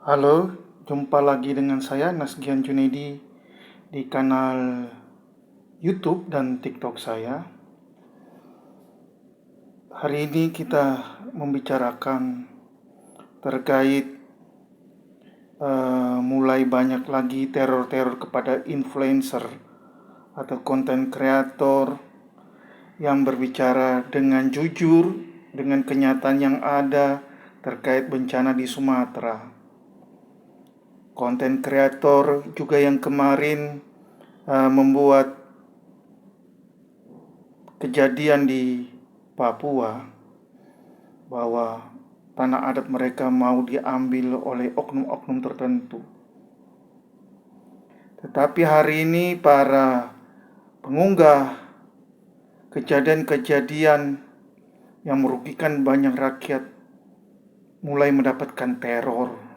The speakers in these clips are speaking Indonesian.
Halo, jumpa lagi dengan saya Nasgian Junedi di kanal YouTube dan TikTok saya. Hari ini kita membicarakan terkait mulai banyak lagi teror-teror kepada influencer atau konten kreator yang berbicara dengan jujur dengan kenyataan yang ada terkait bencana di Sumatera. Konten kreator juga yang kemarin membuat kejadian di Papua bahwa tanah adat mereka mau diambil oleh oknum-oknum tertentu. Tetapi hari ini para pengunggah kejadian-kejadian yang merugikan banyak rakyat mulai mendapatkan teror,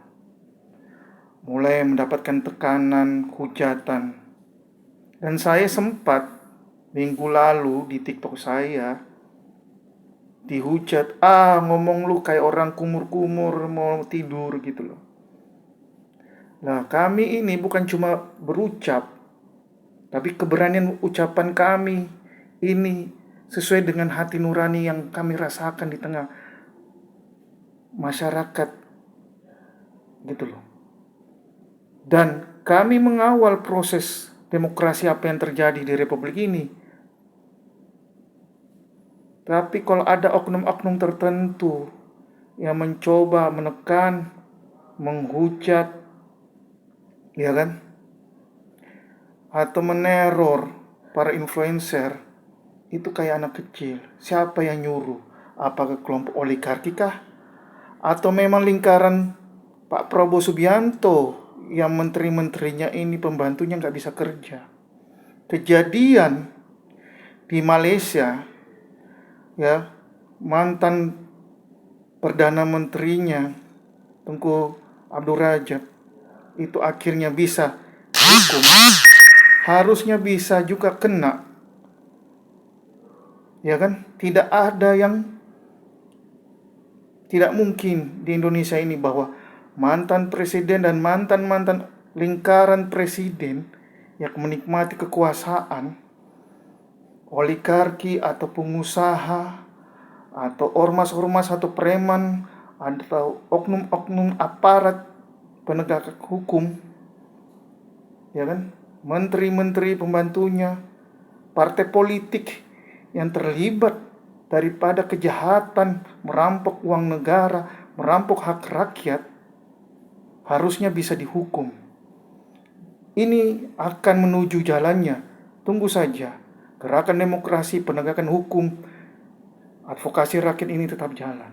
mulai mendapatkan tekanan, hujatan. Dan saya sempat minggu lalu di TikTok saya dihujat, ngomong lu kayak orang kumur-kumur mau tidur gitu loh. Nah, kami ini bukan cuma berucap, tapi keberanian ucapan kami ini sesuai dengan hati nurani yang kami rasakan di tengah masyarakat gitu loh. Dan kami mengawal proses demokrasi apa yang terjadi di Republik ini. Tapi kalau ada oknum-oknum tertentu yang mencoba menekan, menghujat, ya kan, atau meneror para influencer, itu kayak anak kecil. Siapa yang nyuruh? Apakah kelompok oligarki kah? Atau memang lingkaran Pak Prabowo Subianto yang menteri-menterinya ini pembantunya nggak bisa kerja? Kejadian di Malaysia, ya, mantan Perdana Menterinya Tengku Abdul Rajab itu akhirnya bisa dihukum, harusnya bisa juga kena, ya kan? Tidak ada yang tidak mungkin di Indonesia ini bahwa mantan presiden dan mantan-mantan lingkaran presiden yang menikmati kekuasaan, oligarki atau pengusaha atau ormas-ormas atau preman atau oknum-oknum aparat penegak hukum, ya kan, menteri-menteri pembantunya, partai politik yang terlibat daripada kejahatan merampok uang negara, merampok hak rakyat, harusnya bisa dihukum. Ini akan menuju jalannya. Tunggu saja. Gerakan demokrasi, penegakan hukum, advokasi rakyat ini tetap jalan.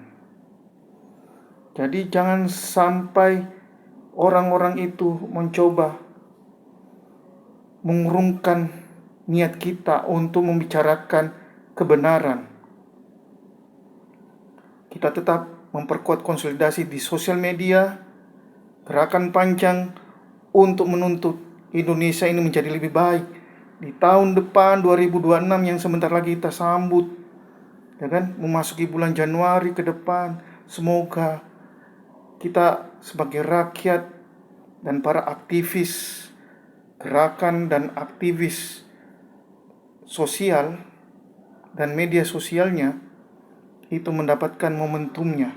Jadi jangan sampai orang-orang itu mencoba mengurungkan niat kita untuk membicarakan kebenaran. Kita tetap memperkuat konsolidasi di sosial media, gerakan panjang untuk menuntut Indonesia ini menjadi lebih baik di tahun depan 2026 yang sebentar lagi kita sambut, ya kan, memasuki bulan Januari ke depan. Semoga kita sebagai rakyat dan para aktivis gerakan dan aktivis sosial dan media sosialnya itu mendapatkan momentumnya,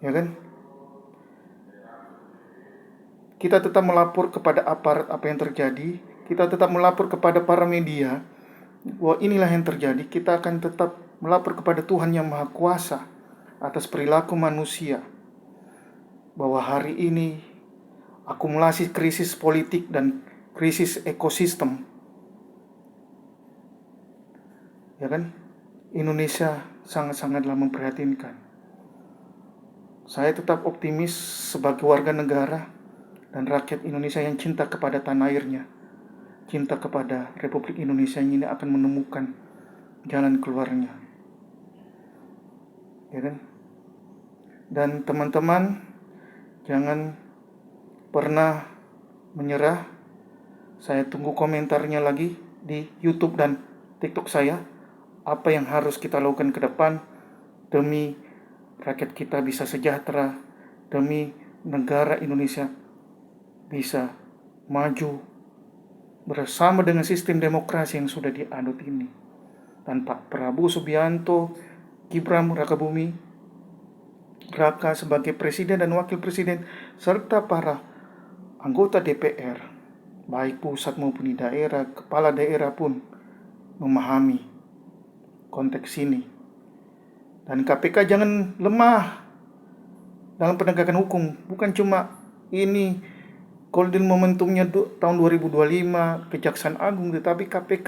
ya kan? Kita tetap melapor kepada aparat apa yang terjadi, kita tetap melapor kepada para media bahwa inilah yang terjadi. Kita akan tetap melapor kepada Tuhan yang Maha Kuasa atas perilaku manusia, bahwa hari ini akumulasi krisis politik dan krisis ekosistem, ya kan, Indonesia sangat-sangatlah memprihatinkan. Saya tetap optimis sebagai warga negara dan rakyat Indonesia yang cinta kepada tanah airnya, cinta kepada Republik Indonesia ini akan menemukan jalan keluarnya, ya kan? Dan teman-teman, jangan pernah menyerah. Saya tunggu komentarnya lagi di YouTube dan TikTok saya. Apa yang harus kita lakukan ke depan demi rakyat kita bisa sejahtera, demi negara Indonesia bisa maju bersama dengan sistem demokrasi yang sudah dianut ini. Dan Pak Prabowo Subianto, Gibran Rakabuming Raka sebagai presiden dan wakil presiden, serta para anggota DPR, baik pusat maupun di daerah, kepala daerah pun memahami konteks ini. Dan KPK jangan lemah dalam penegakan hukum. Bukan cuma ini golden momentumnya tahun 2025 Kejaksaan Agung, tetapi KPK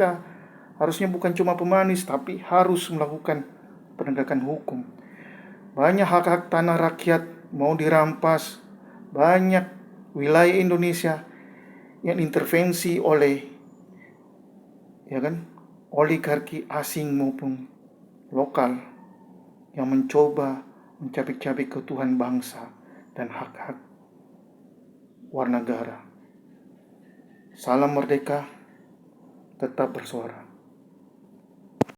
harusnya bukan cuma pemanis, tapi harus melakukan penegakan hukum. Banyak hak-hak tanah rakyat mau dirampas, banyak wilayah Indonesia yang intervensi oleh oligarki asing maupun lokal yang mencoba mencabik-cabik keutuhan bangsa dan hak-hak warga negara. Salam merdeka, tetap bersuara.